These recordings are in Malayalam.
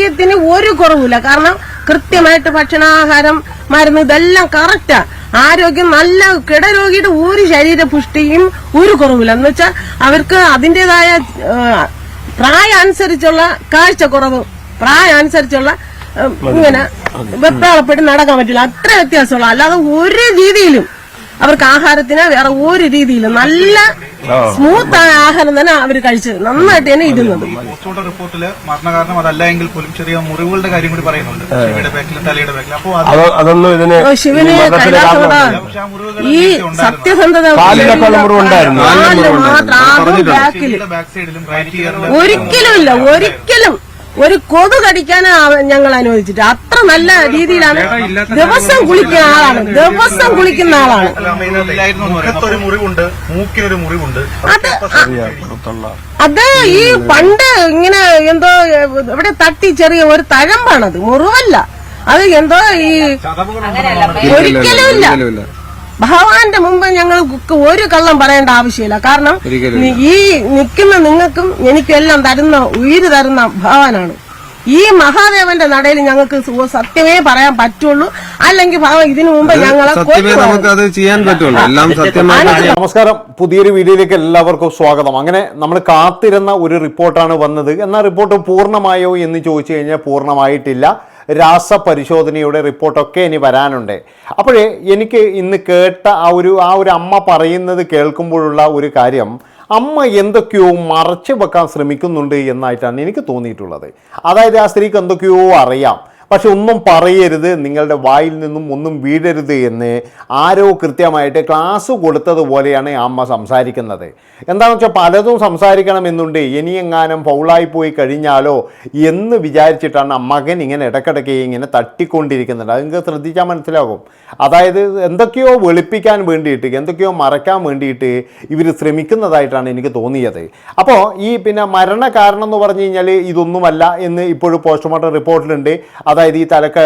ആരോഗ്യത്തിന് ഒരു കുറവില്ല. കാരണം കൃത്യമായിട്ട് ഭക്ഷണാഹാരം മരുന്ന് ഇതെല്ലാം കറക്റ്റാ. ആരോഗ്യം നല്ല കിടരോഗിയുടെ ഒരു ശരീര പുഷ്ടിയും ഒരു കുറവില്ല. എന്ന് വെച്ചാൽ അവർക്ക് അതിന്റേതായ പ്രായം അനുസരിച്ചുള്ള കാഴ്ചക്കുറവ്, പ്രായം അനുസരിച്ചുള്ള ഇങ്ങനെ വെപ്രാളപ്പെട്ട് നടക്കാൻ പറ്റില്ല. അത്ര വ്യത്യാസമുള്ള, അല്ലാതെ ഒരു രീതിയിലും അവർക്ക് ആഹാരത്തിന് വേറെ ഒരു രീതിയിലും നല്ല സ്മൂത്ത് ആയ ആഹാരം തന്നെ അവർ കഴിച്ചത്, നന്നായിട്ട് തന്നെ ഇരുന്നത്. പോസ്റ്റ്മോർട്ടം റിപ്പോർട്ടില് മരണകാരണം അതല്ല എങ്കിൽ പോലും ചെറിയ മുറിവുകളുടെ കാര്യം കൂടി പറയുന്നുണ്ട്. ശിവയുടെ ബാക്കിലും തലയുടെ ബാക്കിലും. അപ്പോൾ ശിവന് കൈലാസോട ഈ സത്യസന്ധത ബാക്ക് സൈഡിലും ഒരിക്കലും ഇല്ല, ഒരിക്കലും ഒരു കൊതു കടിക്കാൻ ഞങ്ങൾ അനുവദിച്ചിട്ട് അത്ര നല്ല രീതിയിലാണ്. ദിവസം കുളിക്കുന്ന ആളാണ്, ദിവസം കുളിക്കുന്ന ആളാണ്. ഒരു മുറിവുണ്ട്, മൂക്കിനൊരു മുറിവുണ്ട്. അത് ഈ പണ്ട് ഇങ്ങനെ എന്തോ ഇവിടെ തട്ടി ചെറിയ ഒരു തഴമ്പാണത്, മുറിവല്ല. അത് എന്തോ ഈ ഒരിക്കലും ഇല്ല. ഭഗവാന്റെ മുമ്പ് ഞങ്ങൾക്ക് ഒരു കള്ളം പറയേണ്ട ആവശ്യമില്ല. കാരണം ഈ നിൽക്കുന്ന നിങ്ങൾക്കും എനിക്കും എല്ലാം തരുന്ന ഉയിര് തരുന്ന ഭഗവാനാണ്. ഈ മഹാദേവന്റെ നടയിൽ ഞങ്ങൾക്ക് സത്യമേ പറയാൻ പറ്റുള്ളൂ. അല്ലെങ്കിൽ ഇതിനു മുമ്പ് ഞങ്ങളെ ചെയ്യാൻ പറ്റുള്ളൂ. എല്ലാം സത്യമായി. നമസ്കാരം, പുതിയൊരു വീഡിയോയിലേക്ക് എല്ലാവർക്കും സ്വാഗതം. അങ്ങനെ നമ്മൾ കാത്തിരുന്ന ഒരു റിപ്പോർട്ടാണ് വന്നത്. എന്നാൽ റിപ്പോർട്ട് പൂർണ്ണമായോ എന്ന് ചോദിച്ചു കഴിഞ്ഞാൽ പൂർണ്ണമായിട്ടില്ല. രാസപരിശോധനയുടെ റിപ്പോർട്ടൊക്കെ ഇനി വരാനുണ്ട്. അപ്പോഴേ എനിക്ക് ഇന്ന് കേട്ട ആ ഒരു അമ്മ പറയുന്നത് കേൾക്കുമ്പോഴുള്ള ഒരു കാര്യം, അമ്മ എന്തൊക്കെയോ മറച്ചു വെക്കാൻ ശ്രമിക്കുന്നുണ്ട് എന്നായിട്ടാണ് എനിക്ക് തോന്നിയിട്ടുള്ളത്. അതായത് ആ സ്ത്രീക്ക് എന്തൊക്കെയോ അറിയാം, പക്ഷെ ഒന്നും പറയരുത്, നിങ്ങളുടെ വായിൽ നിന്നും ഒന്നും വീഴരുത് എന്ന് ആരോ കൃത്യമായിട്ട് ക്ലാസ് കൊടുത്തതുപോലെയാണ് അമ്മ സംസാരിക്കുന്നത്. എന്താണെന്ന് വെച്ചാൽ പലതും സംസാരിക്കണമെന്നുണ്ട്, ഇനിയെങ്ങാനും ഫൗളായി പോയി കഴിഞ്ഞാലോ എന്ന് വിചാരിച്ചിട്ടാണ് മകൻ ഇങ്ങനെ ഇടയ്ക്കിടയ്ക്ക് ഇങ്ങനെ തട്ടിക്കൊണ്ടിരിക്കുന്നുണ്ട്. അതെനിക്ക് ശ്രദ്ധിച്ചാൽ മനസ്സിലാകും. അതായത് എന്തൊക്കെയോ വെളുപ്പിക്കാൻ വേണ്ടിയിട്ട്, എന്തൊക്കെയോ മറക്കാൻ വേണ്ടിയിട്ട് ഇവർ ശ്രമിക്കുന്നതായിട്ടാണ് എനിക്ക് തോന്നിയത്. അപ്പോൾ ഈ മരണകാരണം എന്ന് പറഞ്ഞു കഴിഞ്ഞാൽ ഇതൊന്നുമല്ല എന്ന് ഇപ്പോഴും പോസ്റ്റ്മോർട്ടം റിപ്പോർട്ടിലുണ്ട്. അതായത് ഈ തലക്ക്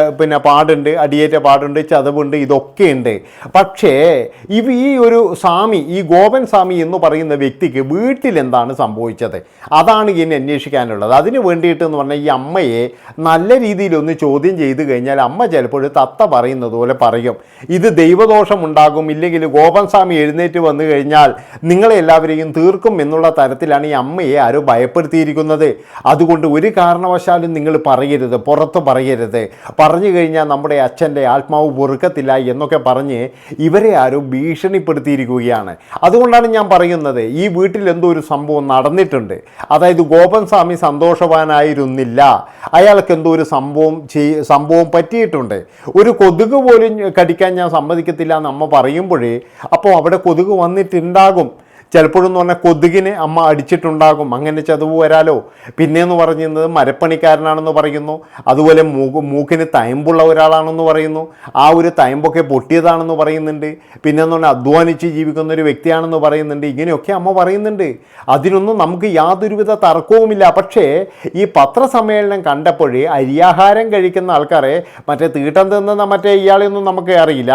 പാടുണ്ട്, അടിയേറ്റ പാടുണ്ട്, ചതവുണ്ട്, ഇതൊക്കെ ഉണ്ട്. പക്ഷേ ഈ ഒരു സ്വാമി, ഈ ഗോപൻ സ്വാമി എന്ന് പറയുന്ന വ്യക്തിക്ക് വീട്ടിൽ എന്താണ് സംഭവിച്ചത്, അതാണ് ഇനി അന്വേഷിക്കാനുള്ളത്. അതിന് വേണ്ടിയിട്ട് എന്ന് പറഞ്ഞാൽ ഈ അമ്മയെ നല്ല രീതിയിലൊന്ന് ചോദ്യം ചെയ്ത് കഴിഞ്ഞാൽ അമ്മ ചിലപ്പോൾ തത്ത പറയുന്നത് പോലെ പറയും, ഇത് ദൈവദോഷം ഉണ്ടാകും, ഇല്ലെങ്കിൽ ഗോപൻ സ്വാമി എഴുന്നേറ്റ് വന്നു കഴിഞ്ഞാൽ നിങ്ങളെ എല്ലാവരെയും തീർക്കും എന്നുള്ള തരത്തിലാണ് ഈ അമ്മയെ ആരോ ഭയപ്പെടുത്തിയിരിക്കുന്നത്. അതുകൊണ്ട് ഒരു കാരണവശാലും നിങ്ങൾ പറയരുത്, പുറത്ത് പറയരുത്, പറഞ്ഞു കഴിഞ്ഞാൽ നമ്മുടെ അച്ഛൻ്റെ ആത്മാവ് പൊറുക്കത്തില്ല എന്നൊക്കെ പറഞ്ഞ് ഇവരെ ആരോ ഭീഷണിപ്പെടുത്തിയിരിക്കുകയാണ്. അതുകൊണ്ടാണ് ഞാൻ പറയുന്നത്, ഈ വീട്ടിൽ എന്തോ ഒരു സംഭവം നടന്നിട്ടുണ്ട്. അതായത് ഗോപൻ സ്വാമി സന്തോഷവാനായിരുന്നില്ല, അയാൾക്ക് എന്തോ ഒരു സംഭവം പറ്റിയിട്ടുണ്ട്. ഒരു കൊതുക് പോലും കടിക്കാൻ ഞാൻ സമ്മതിക്കത്തില്ല എന്ന് അമ്മ പറയുമ്പോഴേ അപ്പോൾ അവിടെ കൊതുക് വന്നിട്ടുണ്ടാകും. ചിലപ്പോഴെന്ന് പറഞ്ഞാൽ കൊതുകിനെ അമ്മ അടിച്ചിട്ടുണ്ടാകും, അങ്ങനെ ചതവ് വരാലോ. പിന്നെയെന്ന് പറയുന്നത് മരപ്പണിക്കാരനാണെന്ന് പറയുന്നു, അതുപോലെ മൂക്കിന് തയമ്പുള്ള ഒരാളാണെന്ന് പറയുന്നു, ആ ഒരു തയമ്പൊക്കെ പൊട്ടിയതാണെന്ന് പറയുന്നുണ്ട്. പിന്നെന്ന് പറഞ്ഞാൽ അധ്വാനിച്ച് ജീവിക്കുന്ന ഒരു വ്യക്തിയാണെന്ന് പറയുന്നുണ്ട്. ഇങ്ങനെയൊക്കെ അമ്മ പറയുന്നുണ്ട്. അതിനൊന്നും നമുക്ക് യാതൊരുവിധ തർക്കവുമില്ല. പക്ഷേ ഈ പത്രസമ്മേളനം കണ്ടപ്പോഴേ അരിയാഹാരം കഴിക്കുന്ന ആൾക്കാരെ, മറ്റേ തീട്ടം തിന്നുന്ന മറ്റേ ഇയാളെയൊന്നും നമുക്ക് അറിയില്ല,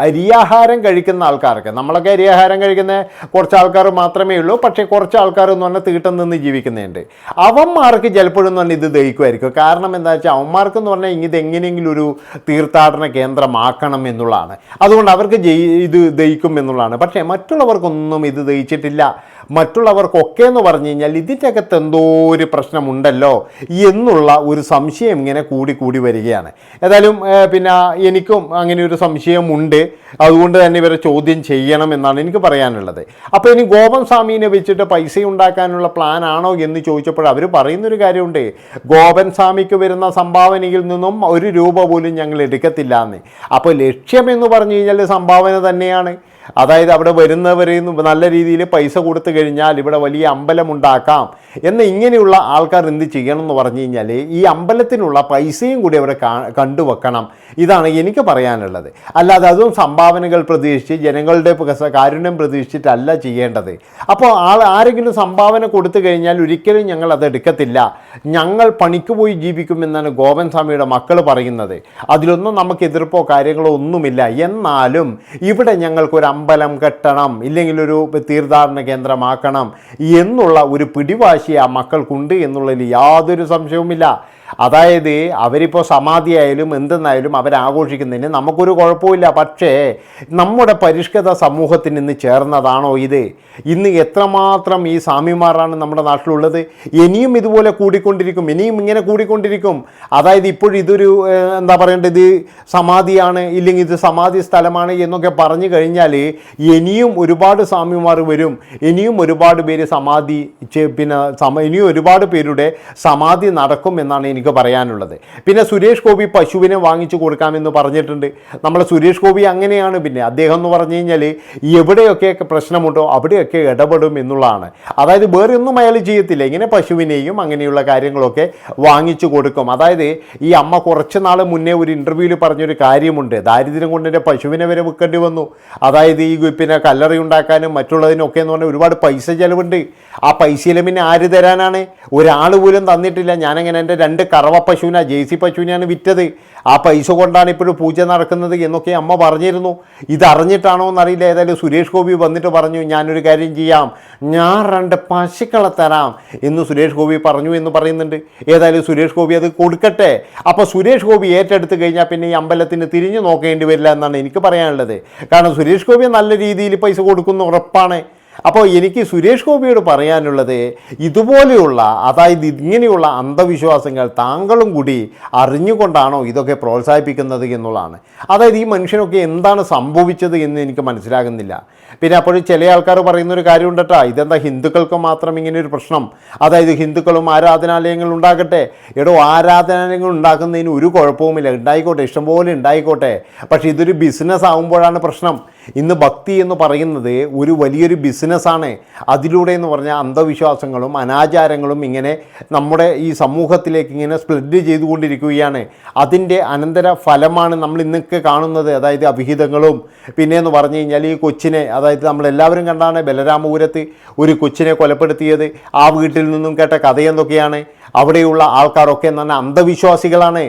അരിയാഹാരം കഴിക്കുന്ന ആൾക്കാർക്ക്, നമ്മളൊക്കെ അരിയാഹാരം കഴിക്കുന്ന കുറച്ച് ആൾക്കാർ മാത്രമേ ഉള്ളൂ. പക്ഷേ കുറച്ച് ആൾക്കാർ എന്ന് പറഞ്ഞാൽ തീട്ടം നിന്ന് ജീവിക്കുന്നുണ്ട്. അവന്മാർക്ക് ചിലപ്പോഴെന്ന് പറഞ്ഞാൽ ഇത് ദഹിക്കുമായിരിക്കും. കാരണം എന്താ വെച്ചാൽ അവന്മാർക്കെന്ന് പറഞ്ഞാൽ ഇത് എങ്ങനെയെങ്കിലും ഒരു തീർത്ഥാടന കേന്ദ്രമാക്കണം എന്നുള്ളതാണ്. അതുകൊണ്ട് അവർക്ക് ഇത് ദഹിക്കും എന്നുള്ളതാണ്. പക്ഷേ മറ്റുള്ളവർക്കൊന്നും ഇത് ദഹിച്ചിട്ടില്ല. മറ്റുള്ളവർക്കൊക്കെ എന്ന് പറഞ്ഞു കഴിഞ്ഞാൽ ഇതിൻ്റെ അകത്ത് എന്തോ ഒരു പ്രശ്നമുണ്ടല്ലോ എന്നുള്ള ഒരു സംശയം ഇങ്ങനെ കൂടി വരികയാണ്. ഏതായാലും എനിക്കും അങ്ങനെ ഒരു സംശയമുണ്ട്. അതുകൊണ്ട് തന്നെ ഇവരെ ചോദ്യം ചെയ്യണം എന്നാണ് എനിക്ക് പറയാനുള്ളത്. അപ്പോൾ ഇനി ഗോപൻ സ്വാമീനെ വെച്ചിട്ട് പൈസ ഉണ്ടാക്കാനുള്ള പ്ലാൻ ആണോ എന്ന് ചോദിച്ചപ്പോൾ അവർ പറയുന്നൊരു കാര്യമുണ്ട്, ഗോപൻ സ്വാമിക്ക് വരുന്ന സംഭാവനയിൽ നിന്നും ഒരു രൂപ പോലും ഞങ്ങൾ എടുക്കത്തില്ല എന്ന്. അപ്പോൾ ലക്ഷ്യമെന്ന് പറഞ്ഞു കഴിഞ്ഞാൽ സംഭാവന തന്നെയാണ്. അതായത് അവിടെ വരുന്നവരെയും നല്ല രീതിയിൽ പൈസ കൊടുത്തു കഴിഞ്ഞാൽ ഇവിടെ വലിയ അമ്പലമുണ്ടാക്കാം എന്ന് ഇങ്ങനെയുള്ള ആൾക്കാർ എന്ത് ചെയ്യണം എന്ന് പറഞ്ഞു കഴിഞ്ഞാൽ ഈ അമ്പലത്തിനുള്ള പൈസയും കൂടി അവരെ കണ്ടുവെക്കണം. ഇതാണ് എനിക്ക് പറയാനുള്ളത്. അല്ലാതെ അതും സംഭാവനകൾ പ്രതീക്ഷിച്ച് ജനങ്ങളുടെ കാരുണ്യം പ്രതീക്ഷിച്ചിട്ടല്ല ചെയ്യേണ്ടത്. അപ്പോൾ ആരെങ്കിലും സംഭാവന കൊടുത്തു കഴിഞ്ഞാൽ ഒരിക്കലും ഞങ്ങൾ അത് എടുക്കത്തില്ല, ഞങ്ങൾ പണിക്ക് പോയി ജീവിക്കുമെന്നാണ് ഗോപൻ സ്വാമിയുടെ മക്കൾ പറയുന്നത്. അതിലൊന്നും നമുക്ക് എതിർപ്പോ കാര്യങ്ങളോ ഒന്നുമില്ല. എന്നാലും ഇവിടെ ഞങ്ങൾക്കൊരു അമ്പലം കെട്ടണം, ഇല്ലെങ്കിൽ ഒരു തീർത്ഥാടന കേന്ദ്രമാക്കണം എന്നുള്ള ഒരു പിടിവാശി ആ മക്കൾക്കുണ്ട് എന്നുള്ളതിൽ യാതൊരു സംശയവുമില്ല. അതായത് അവരിപ്പോൾ സമാധിയായാലും എന്തെന്നായാലും അവരാഘോഷിക്കുന്നതിന് നമുക്കൊരു കുഴപ്പമില്ല. പക്ഷേ നമ്മുടെ പരിഷ്കൃത സമൂഹത്തിന് ഇന്ന് ചേർന്നതാണോ ഇത്? ഇന്ന് എത്രമാത്രം ഈ സ്വാമിമാരാണ് നമ്മുടെ നാട്ടിലുള്ളത്? ഇനിയും ഇതുപോലെ കൂടിക്കൊണ്ടിരിക്കും, ഇനിയും ഇങ്ങനെ കൂടിക്കൊണ്ടിരിക്കും. അതായത് ഇപ്പോഴും ഇതൊരു എന്താ പറയേണ്ടത്, സമാധിയാണ്, ഇല്ലെങ്കിൽ ഇത് സമാധി സ്ഥലമാണ് എന്നൊക്കെ പറഞ്ഞു കഴിഞ്ഞാൽ ഇനിയും ഒരുപാട് സ്വാമിമാർ വരും, ഇനിയും ഒരുപാട് പേര് സമാധി ഇനിയും ഒരുപാട് പേരുടെ സമാധി നടക്കും എന്നാണ് എനിക്ക് പറയാനുള്ളത്. പിന്നെ സുരേഷ് ഗോപി പശുവിനെ വാങ്ങിച്ചു കൊടുക്കാമെന്ന് പറഞ്ഞിട്ടുണ്ട്. നമ്മുടെ സുരേഷ് ഗോപി അങ്ങനെയാണ്. പിന്നെ അദ്ദേഹം എന്ന് പറഞ്ഞു കഴിഞ്ഞാൽ എവിടെയൊക്കെ പ്രശ്നമുണ്ടോ അവിടെയൊക്കെ ഇടപെടും എന്നുള്ളതാണ്. അതായത് വേറെ ഒന്നും അയാൾ ചെയ്യത്തില്ല, ഇങ്ങനെ പശുവിനെയും അങ്ങനെയുള്ള കാര്യങ്ങളൊക്കെ വാങ്ങിച്ചു കൊടുക്കും. അതായത് ഈ അമ്മ കുറച്ച് നാൾ മുന്നേ ഒരു ഇൻ്റർവ്യൂവിൽ പറഞ്ഞൊരു കാര്യമുണ്ട്, ദാരിദ്ര്യം കൊണ്ട് എൻ്റെ പശുവിനെ വരെ വിൽക്കേണ്ടി വന്നു. അതായത് ഈ പിന്നെ കല്ലറി ഉണ്ടാക്കാനും മറ്റുള്ളതിനൊക്കെ എന്ന് പറഞ്ഞാൽ ഒരുപാട് പൈസ ചിലവുണ്ട്. ആ പൈസയിലും പിന്നെ ആര് തരാനാണ്? ഒരാൾ പോലും തന്നിട്ടില്ല. ഞാനങ്ങനെ എൻ്റെ 2 കറവ പശുവിനാണ്, ജേഴ്സി പശുവിനെയാണ് വിറ്റത്. ആ പൈസ കൊണ്ടാണ് ഇപ്പോഴും പൂജ നടക്കുന്നത് എന്നൊക്കെ അമ്മ പറഞ്ഞിരുന്നു. ഇതറിഞ്ഞിട്ടാണോ എന്നറിയില്ല. ഏതായാലും സുരേഷ് ഗോപി വന്നിട്ട് പറഞ്ഞു, ഞാനൊരു കാര്യം ചെയ്യാം, ഞാൻ 2 പശുക്കളെ തരാം എന്ന് സുരേഷ് ഗോപി പറഞ്ഞു എന്ന് പറയുന്നുണ്ട്. ഏതായാലും സുരേഷ് ഗോപി അത് കൊടുക്കട്ടെ. അപ്പോൾ സുരേഷ് ഗോപി ഏറ്റെടുത്ത് കഴിഞ്ഞാൽ പിന്നെ ഈ അമ്പലത്തിന് തിരിഞ്ഞു നോക്കേണ്ടി വരില്ല എന്നാണ് എനിക്ക് പറയാനുള്ളത്. കാരണം സുരേഷ് ഗോപി നല്ല രീതിയിൽ പൈസ കൊടുക്കുന്ന ഉറപ്പാണ്. അപ്പോൾ എനിക്ക് സുരേഷ് ഗോപിയോട് പറയാനുള്ളത്, ഇതുപോലെയുള്ള അതായത് ഇങ്ങനെയുള്ള അന്ധവിശ്വാസങ്ങൾ താങ്കളും കൂടി അറിഞ്ഞുകൊണ്ടാണോ ഇതൊക്കെ പ്രോത്സാഹിപ്പിക്കുന്നത് എന്നുള്ളതാണ്. അതായത് ഈ മനുഷ്യനൊക്കെ എന്താണ് സംഭവിച്ചത് എന്ന് എനിക്ക് മനസ്സിലാകുന്നില്ല. പിന്നെ അപ്പോഴും ചില ആൾക്കാർ പറയുന്നൊരു കാര്യമുണ്ട് കേട്ടോ, ഇതെന്താ ഹിന്ദുക്കൾക്ക് മാത്രം ഇങ്ങനെ ഒരു പ്രശ്നം? അതായത് ഹിന്ദുക്കളും ആരാധനാലയങ്ങൾ ഉണ്ടാകട്ടെ. ആരാധനാലയങ്ങൾ ഉണ്ടാക്കുന്നതിന് ഒരു കുഴപ്പവുമില്ല, ഉണ്ടായിക്കോട്ടെ, ഇഷ്ടംപോലെ ഉണ്ടായിക്കോട്ടെ. പക്ഷേ ഇതൊരു ബിസിനസ് ആകുമ്പോഴാണ് പ്രശ്നം. ഇന്ന് ഭക്തി എന്ന് പറയുന്നത് ഒരു വലിയൊരു ബിസിനസ്സാണ്. അതിലൂടെ എന്ന് പറഞ്ഞാൽ അന്ധവിശ്വാസങ്ങളും അനാചാരങ്ങളും ഇങ്ങനെ നമ്മുടെ ഈ സമൂഹത്തിലേക്ക് ഇങ്ങനെ സ്പ്രെഡ് ചെയ്തുകൊണ്ടിരിക്കുകയാണ്. അതിൻ്റെ അനന്തര ഫലമാണ് നമ്മൾ ഇന്നൊക്കെ കാണുന്നത്. അതായത് അവിഹിതങ്ങളും പിന്നെയെന്ന് പറഞ്ഞു കഴിഞ്ഞാൽ ഈ കൊച്ചിനെ, അതായത് നമ്മളെല്ലാവരും കണ്ടാണ് ബലരാമപുരത്ത് ഒരു കൊച്ചിനെ കൊലപ്പെടുത്തിയത്. ആ വീട്ടിൽ നിന്നും കേട്ട കഥയെന്തൊക്കെയാണ്? അവിടെയുള്ള ആൾക്കാരൊക്കെ എന്ന് പറഞ്ഞാൽ അന്ധവിശ്വാസികളാണ്.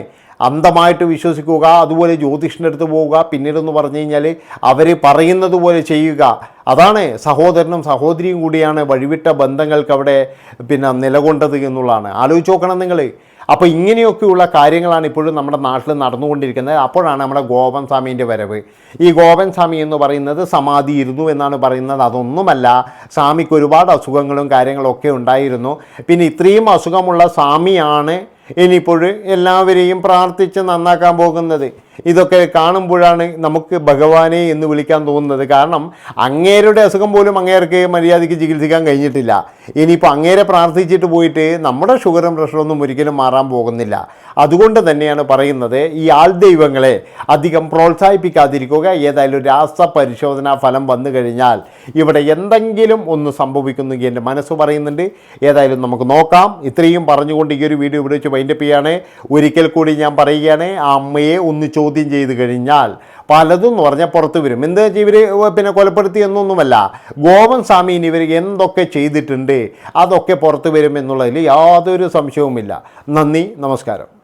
അന്ധമായിട്ട് വിശ്വസിക്കുക, അതുപോലെ ജ്യോതിഷൻ്റെ അടുത്ത് പോവുക, പിന്നീടെന്ന് പറഞ്ഞു കഴിഞ്ഞാൽ അവർ പറയുന്നത് പോലെ ചെയ്യുക. അതാണ് സഹോദരനും സഹോദരിയും കൂടിയാണ് വഴിവിട്ട ബന്ധങ്ങൾക്ക് അവിടെ പിന്നെ നിലകൊണ്ടത് എന്നുള്ളതാണ്. ആലോചിച്ച് നോക്കണം നിങ്ങൾ. അപ്പോൾ ഇങ്ങനെയൊക്കെയുള്ള കാര്യങ്ങളാണ് ഇപ്പോഴും നമ്മുടെ നാട്ടിൽ നടന്നുകൊണ്ടിരിക്കുന്നത്. അപ്പോഴാണ് നമ്മുടെ ഗോപൻ സ്വാമീൻ്റെ വരവ്. ഈ ഗോപൻ സ്വാമി എന്ന് പറയുന്നത് സമാധി ഇരുന്നു എന്നാണ് പറയുന്നത്. അതൊന്നുമല്ല, സ്വാമിക്ക് ഒരുപാട് അസുഖങ്ങളും കാര്യങ്ങളൊക്കെ ഉണ്ടായിരുന്നു. പിന്നെ ഇത്രയും അസുഖമുള്ള സ്വാമിയാണ് ഇനിയിപ്പോൾ എല്ലാവരെയും പ്രാർത്ഥിച്ച് നന്നാക്കാൻ പോകുന്നത്. ഇതൊക്കെ കാണുമ്പോഴാണ് നമുക്ക് ഭഗവാനെ എന്ന് വിളിക്കാൻ തോന്നുന്നത്. കാരണം അങ്ങേരുടെ അസുഖം പോലും അങ്ങേർക്ക് മര്യാദയ്ക്ക് ചികിത്സിക്കാൻ കഴിഞ്ഞിട്ടില്ല. ഇനിയിപ്പോൾ അങ്ങേരെ പ്രാർത്ഥിച്ചിട്ട് പോയിട്ട് നമ്മുടെ ഷുഗറും പ്രഷറൊന്നും ഒരിക്കലും മാറാൻ പോകുന്നില്ല. അതുകൊണ്ട് തന്നെയാണ് പറയുന്നത്, ഈ ആൾ ദൈവങ്ങളെ അധികം പ്രോത്സാഹിപ്പിക്കാതിരിക്കുക. ഏതായാലും രാസപരിശോധനാ ഫലം വന്നു കഴിഞ്ഞാൽ ഇവിടെ എന്തെങ്കിലും ഒന്ന് സംഭവിക്കുന്നു എൻ്റെ മനസ്സ് പറയുന്നുണ്ട്. ഏതായാലും നമുക്ക് നോക്കാം. ഇത്രയും പറഞ്ഞുകൊണ്ട് ഈ ഒരു വീഡിയോ ഇവിടെ വെച്ച് വൈൻഡപ്പ് ചെയ്യാണ്. ഒരിക്കൽ കൂടി ഞാൻ പറയുകയാണ്, ആ അമ്മയെ ഒന്ന് ചോദ്യം ചെയ്ത് കഴിഞ്ഞാൽ പലതും എന്ന് പറഞ്ഞാൽ പുറത്ത് വരും. എന്താ വെച്ചാൽ ഇവർ പിന്നെ കൊലപ്പെടുത്തി എന്നൊന്നുമല്ല, ഗോപൻ സ്വാമീന് ഇവർ എന്തൊക്കെ ചെയ്തിട്ടുണ്ട് അതൊക്കെ പുറത്ത് വരും എന്നുള്ളതിൽ യാതൊരു സംശയവുമില്ല. നന്ദി, നമസ്കാരം.